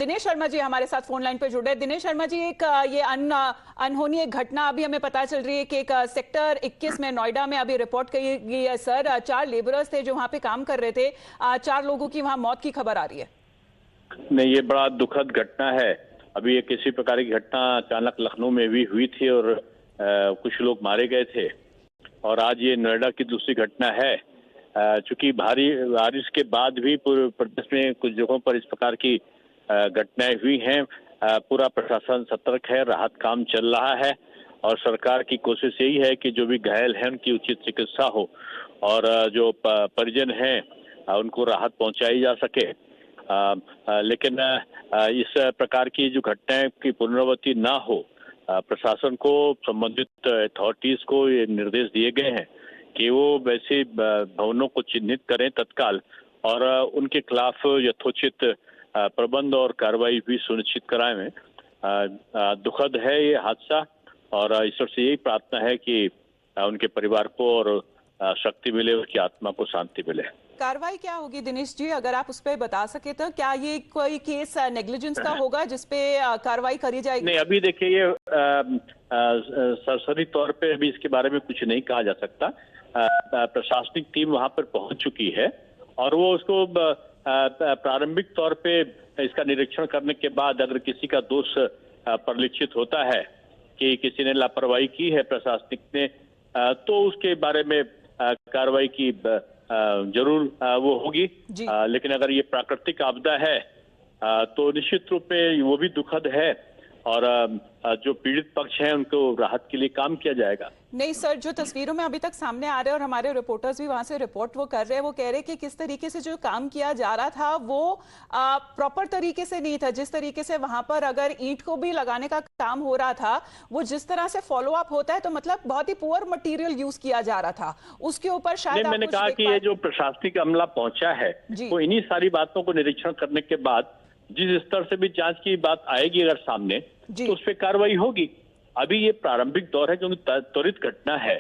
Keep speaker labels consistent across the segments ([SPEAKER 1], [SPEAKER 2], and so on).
[SPEAKER 1] दिनेश शर्मा जी हमारे साथ phone line पे जुड़े। दिनेश शर्मा जी, एक ये अनहोनी एक घटना अभी हमें पता चल रही है कि एक सेक्टर 21 में नोएडा में अभी रिपोर्ट की गई है सर। 4 लेबरर्स थे जो वहां पे काम कर रहे थे, 4 लोगों की वहां मौत की खबर आ रही है।
[SPEAKER 2] नहीं, ये बड़ा दुखद घटना है। अभी एक इसी प्रकार की घटना अचानक लखनऊ में भी हुई थी और कुछ लोग मारे गए थे, और आज ये नोएडा की दूसरी घटना है। चूंकि भारी बारिश के बाद भी पूरे प्रदेश में कुछ जगहों पर इस प्रकार की घटनाएं हुई हैं। पूरा प्रशासन सतर्क है, राहत काम चल रहा है और सरकार की कोशिश यही है कि जो भी घायल हैं उनकी उचित चिकित्सा हो और जो परिजन हैं उनको राहत पहुंचाई जा सके। लेकिन इस प्रकार की जो घटनाएं की पुनरावृत्ति ना हो, प्रशासन को, संबंधित अथॉरिटीज को ये निर्देश दिए गए हैं कि वो वैसे भवनों को चिन्हित करें तत्काल और उनके खिलाफ यथोचित प्रबंध और कार्रवाई भी सुनिश्चित कराएं। दुखद है ये हादसा और ईश्वर से यही प्रार्थना है कि उनके परिवार को और शक्ति मिले, उसकी आत्मा को शांति मिले।
[SPEAKER 1] कार्रवाई क्या होगी दिनेश जी, अगर आप उस पर बता सके तो? क्या ये कोई केस नेग्लिजेंस का होगा जिसपे कार्रवाई करी जाएगी?
[SPEAKER 2] नहीं, अभी देखिए ये सरसरी तौर पे अभी इसके बारे में कुछ नहीं कहा जा सकता। प्रशासनिक टीम वहां पर पहुंच चुकी है और वो उसको प्रारंभिक तौर पे इसका निरीक्षण करने के बाद अगर किसी का दोष परिलक्षित होता है कि किसी ने लापरवाही की है प्रशासनिक ने, तो उसके बारे में कार्रवाई की जरूर वो होगी। लेकिन अगर ये प्राकृतिक आपदा है तो निश्चित रूप में वो भी दुखद है और जो पीड़ित पक्ष हैं उनको राहत के लिए काम किया जाएगा।
[SPEAKER 1] नहीं सर, जो तस्वीरों में अभी तक सामने आ रहे हैं और हमारे रिपोर्टर्स भी वहां से रिपोर्ट वो कर रहे हैं, वो कह रहे हैं कि किस तरीके से जो काम किया जा रहा था वो प्रॉपर तरीके से नहीं था। जिस तरीके से वहां पर अगर ईंट को भी लगाने का काम हो रहा था, वो जिस तरह से फॉलो अप होता है तो मतलब बहुत ही पुअर मटेरियल यूज किया जा रहा था, उसके ऊपर शायद
[SPEAKER 2] मैंने कहा कि ये जो प्रशासनिक अमला पहुंचा है वो इन्हीं सारी बातों को निरीक्षण करने के बाद जिस स्तर से भी जांच की बात आएगी अगर सामने, तो उस पर कार्रवाई होगी। अभी ये प्रारंभिक दौर है क्योंकि त्वरित घटना है।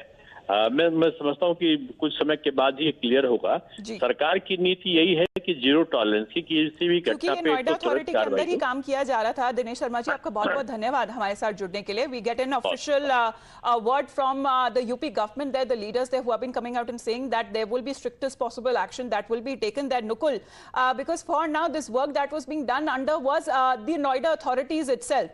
[SPEAKER 2] मैं समझता हूँ कि कुछ समय के बाद ही क्लियर होगा। सरकार की नीति यही है कि जीरो टॉलरेंस की किसी भी घटना पे
[SPEAKER 1] नोएडा अथॉरिटी के अंदर ही काम किया जा रहा था। दिनेश शर्मा जी, आपका बहुत बहुत धन्यवाद हमारे साथ जुड़ने के लिए। We get an official word from the UP government that the leaders who have been coming out and saying that there will be strictest possible action that will be taken that नुकुल, because for now this work that was being done under was the Noida authorities itself.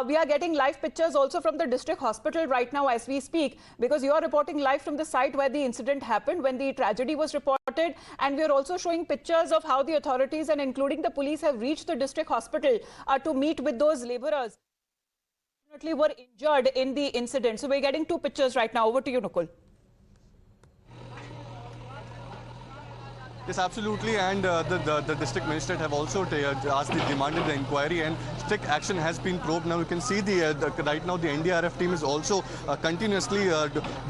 [SPEAKER 1] We are getting live pictures also from the district hospital right now as we speak, because you are reporting live from the site where the incident happened when the tragedy was reported, and we are also showing pictures of how the authorities and including the police have reached the district hospital to meet with those laborers who were injured in the incident. So we're getting 2 pictures right now. Over to you, Nukul.
[SPEAKER 3] Yes, absolutely, and the district magistrate have also demanded the inquiry, and strict action has been probed. Now you can see right now the NDRF team is also continuously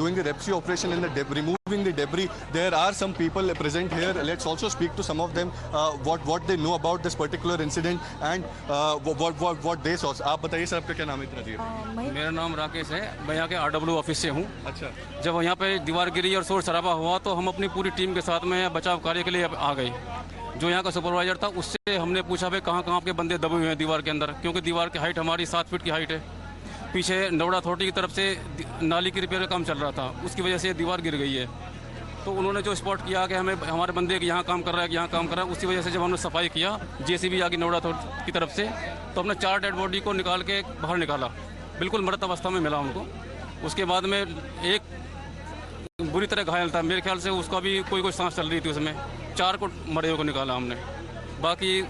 [SPEAKER 3] doing the rescue operation and removing the debris. There are some people present here. Let's also speak to some of them what they know about this particular incident and what they saw. आप बताइए sir, आपका क्या नाम है? इतना
[SPEAKER 4] मेरा नाम राकेश है, मैं यहाँ के RW ऑफिस से हूँ।
[SPEAKER 3] अच्छा,
[SPEAKER 4] जब यहाँ पे दीवार गिरी और शोर शराबा हुआ तो हम अपनी पूरी टीम के साथ में बचाव कार्य के लिए आ गए। जो यहाँ का सुपरवाइजर था उससे हमने पूछा भाई कहाँ आपके बंदे दबे हुए हैं दीवार के अंदर, क्योंकि दीवार की हाइट हमारी 7 फीट की हाइट है। पीछे नोएडा अथॉरिटी की तरफ से नाली की रिपेयर का काम चल रहा था, उसकी वजह से दीवार गिर गई है। तो उन्होंने जो स्पॉट किया कि हमें हमारे बंदे यहाँ काम कर रहा है, यहाँ काम कर रहा है, उसी वजह से जब हमने सफाई किया JCB आ गई नोएडा अथॉरिटी की तरफ से, तो हमने 4 डेड बॉडी को निकाल के बाहर निकाला। बिल्कुल मृत अवस्था में मिला उनको। उसके बाद में एक बुरी तरह घायल था, मेरे ख्याल से उसका भी कोई सांस चल रही थी उसमें। 4 को मरे को निकाला हमने। बाकी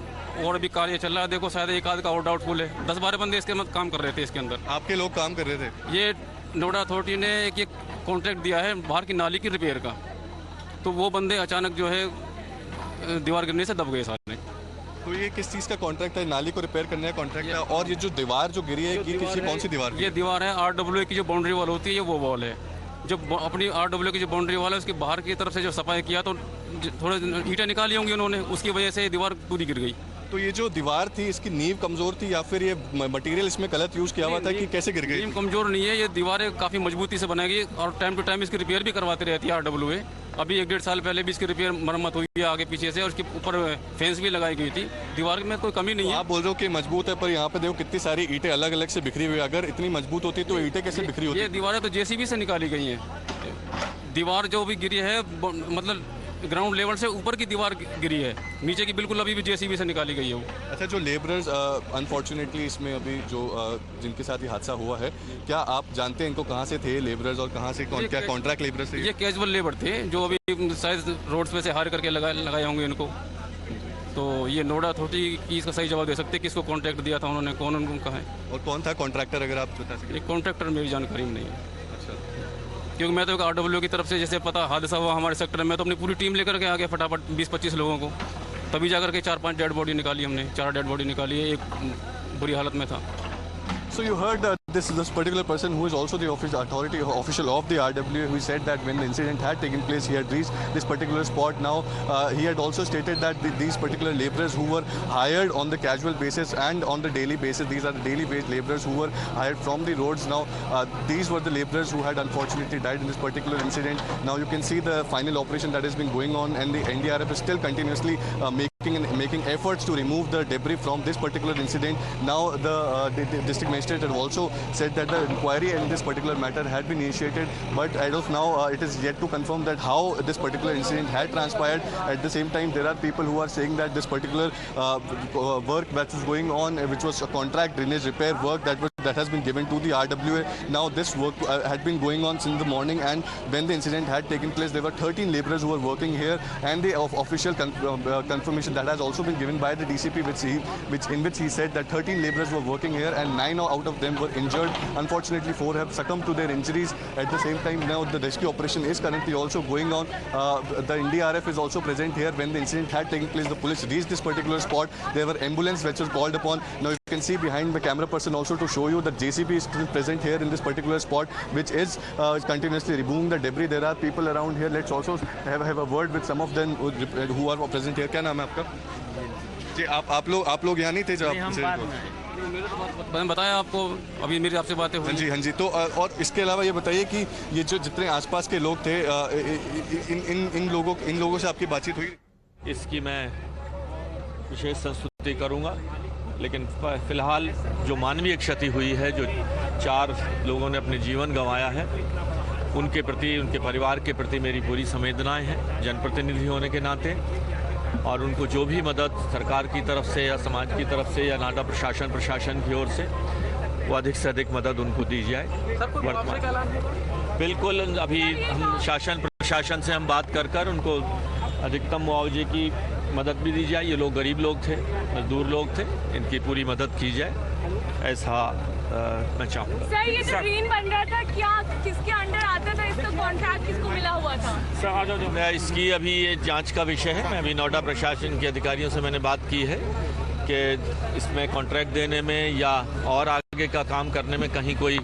[SPEAKER 4] और भी कार्य चल रहा है। देखो शायद एक आध का और डाउटफुल है। 10-12 बंदे इसके अंदर काम कर रहे थे। इसके अंदर
[SPEAKER 3] आपके लोग काम कर रहे थे?
[SPEAKER 4] ये नोएडा अथॉरिटी ने एक कॉन्ट्रैक्ट दिया है बाहर की नाली की रिपेयर का, तो वो बंदे अचानक जो है दीवार गिरने से दब गए सारे।
[SPEAKER 3] तो ये किस चीज़ का कॉन्ट्रैक्ट है? नाली को रिपेयर करने का कॉन्ट्रैक्ट है। और ये जो दीवार जो गिरी है ये कौन सी दीवार?
[SPEAKER 4] ये दीवार है RWA की जो बाउंड्री वॉल होती है, ये वो वॉल है। जो अपनी RWA की जो बाउंड्री वॉल है उसके बाहर की तरफ से जो सफाई किया तो थोड़े ईंटें निकाली होंगी उन्होंने, उसकी वजह से दीवार पूरी गिर गई।
[SPEAKER 3] तो ये जो दीवार थी इसकी नींव कमजोर थी या फिर ये मटेरियल इसमें गलत यूज किया हुआ था कि कैसे गिर गई?
[SPEAKER 4] नींव कमजोर नहीं है, ये दीवारें काफ़ी मजबूती से बनाएगी और टाइम टू टाइम इसकी रिपेयर भी करवाती रहती है RWA। अभी 1-1.5 साल पहले भी इसकी रिपेयर मरम्मत हुई है आगे पीछे से, और उसके ऊपर फेंस भी लगाई गई थी। दीवार में कोई कमी नहीं है।
[SPEAKER 3] आप बोल रहे हो कि मजबूत है, पर यहाँ पे देखो कितनी सारी ईंटें अलग अलग से बिखरी हुई है। अगर इतनी मजबूत होती तो ईंटें कैसे बिखरी होती?
[SPEAKER 4] ये दीवारें तो जेसीबी से निकाली गई हैं। दीवार जो भी गिरी है मतलब ग्राउंड लेवल से ऊपर की दीवार गिरी है, नीचे की बिल्कुल अभी भी जेसीबी से निकाली गई है वो।
[SPEAKER 3] अच्छा, जो लेबरर्स अनफॉर्चुनेटली इसमें अभी जो जिनके साथ ये हादसा हुआ है, क्या आप जानते हैं इनको कहाँ से थे लेबरर्स और कहाँ से क्या कॉन्ट्रैक्ट लेबरर्स थे?
[SPEAKER 4] ये कैजुअल लेबर थे जो अभी शायद रोड्स पे से हायर करके लगाए होंगे इनको। तो ये नोएडा अथॉरिटी की इसका सही जवाब दे सकते हैं, किसको कॉन्ट्रैक्ट दिया था उन्होंने, कौन उनका है
[SPEAKER 3] और कौन था कॉन्ट्रैक्टर, अगर आप बता सकें?
[SPEAKER 4] एक कॉन्ट्रैक्टर मेरी जानकारी में नहीं है।
[SPEAKER 3] अच्छा,
[SPEAKER 4] क्योंकि मैं तो एक RWO की तरफ से जैसे पता हादसा हुआ हमारे सेक्टर में, तो अपनी पूरी टीम लेकर के आ गया फटाफट 20-25 लोगों को, तभी जाकर के 4-5 डेड बॉडी निकाली हमने। 4 डेड बॉडी निकाली है, एक बुरी हालत में था।
[SPEAKER 3] So you heard this particular person who is also the official of the RWA, who said that when the incident had taken place, he had reached this particular spot. Now he had also stated that these particular laborers who were hired on the casual basis and on the daily basis, these are the daily wage laborers who were hired from the roads. Now these were the laborers who had unfortunately died in this particular incident. Now you can see the final operation that has been going on, and the NDRF is still continuously making efforts to remove the debris from this particular incident. Now the district magistrate had also said that the inquiry in this particular matter had been initiated, but as of now it is yet to confirm that how this particular incident had transpired. At the same time, there are people who are saying that this particular work that is going on, which was a contract drainage repair work that has been given to the RWA. Now this work had been going on since the morning, and when the incident had taken place, there were 13 laborers who were working here, and the official confirmation that has also been given by the DCP, in which he said that 13 laborers were working here and 9 out of them were injured. Unfortunately, 4 have succumbed to their injuries. At the same time, now the rescue operation is currently also going on. The NDRF is also present here. When the incident had taken place, the police reached this particular spot. There were ambulance which was called upon. Now you can see behind the camera person also to show you that JCB is still present here in this particular spot, which is continuously removing the debris. There are people around here. Let's also have a word with some of them who are present here. क्या नाम है आपका? जी, आप लोग यहाँ नहीं थे जब
[SPEAKER 4] मैंने बताया आपको, अभी मेरी आपसे बातें हुई।
[SPEAKER 3] हाँ जी। तो और इसके अलावा ये बताइए कि ये जो जितने आसपास के लोग थे, इन लोगों से आपकी बातचीत हुई?
[SPEAKER 5] इसकी मैं विशेष संस्तुति करूंगा, लेकिन फिलहाल जो मानवीय क्षति हुई है, जो 4 लोगों ने अपने जीवन गंवाया है, उनके प्रति, उनके परिवार के प्रति मेरी पूरी संवेदनाएं हैं जनप्रतिनिधि होने के नाते। और उनको जो भी मदद सरकार की तरफ से या समाज की तरफ से या नाडा प्रशासन की ओर से, वो अधिक से अधिक मदद उनको दी जाए। बिल्कुल, अभी हम शासन प्रशासन से हम बात कर उनको अधिकतम मुआवजे की मदद भी दी जाए। ये लोग गरीब लोग थे, मजदूर लोग थे, इनकी पूरी मदद की जाए, ऐसा मैं चाहूँगा।
[SPEAKER 6] सर, ये जो ड्रेन बन रहा था, क्या किसके अंडर आता था? इसका कॉन्ट्रैक्ट किसको मिला हुआ था?
[SPEAKER 5] मैं इसकी अभी ये जांच का विषय है। मैं अभी नोएडा प्रशासन के अधिकारियों से मैंने बात की है कि इसमें कॉन्ट्रैक्ट देने में या और आगे का काम करने में कहीं कोई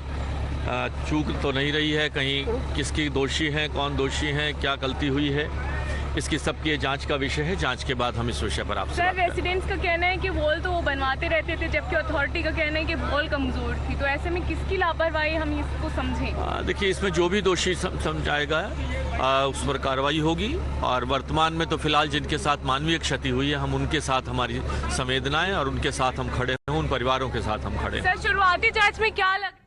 [SPEAKER 5] चूक तो नहीं रही है, कहीं किसकी दोषी हैं, कौन दोषी हैं, क्या गलती हुई है, इसकी सबकी ये जांच का विषय है। जांच के बाद हम इस विषय पर आपसे
[SPEAKER 6] सर, रेसिडेंट्स का कहना है कि वॉल तो वो बनवाते रहते थे, जबकि अथॉरिटी का कहना है कि वॉल कमजोर थी। तो ऐसे में किसकी लापरवाही हम इसको समझें?
[SPEAKER 5] देखिए, इसमें जो भी दोषी समझाएगा उस पर कार्रवाई होगी। और वर्तमान में तो फिलहाल जिनके साथ मानवीय क्षति हुई है, हम उनके साथ हमारी संवेदनाएं और उनके साथ हम खड़े हैं, उन परिवारों के साथ हम खड़े हैं।
[SPEAKER 6] सर, शुरुआती जांच में क्या लग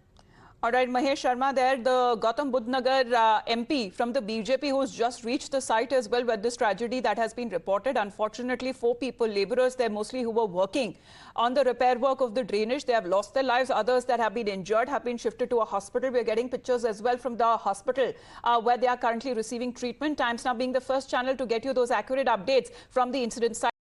[SPEAKER 1] All right, Mahesh Sharma there, the Gautam Budh Nagar MP from the BJP who's just reached the site as well with this tragedy that has been reported. Unfortunately, 4 people, laborers there mostly, who were working on the repair work of the drainage, they have lost their lives. Others that have been injured have been shifted to a hospital. We are getting pictures as well from the hospital where they are currently receiving treatment. Times Now being the first channel to get you those accurate updates from the incident site.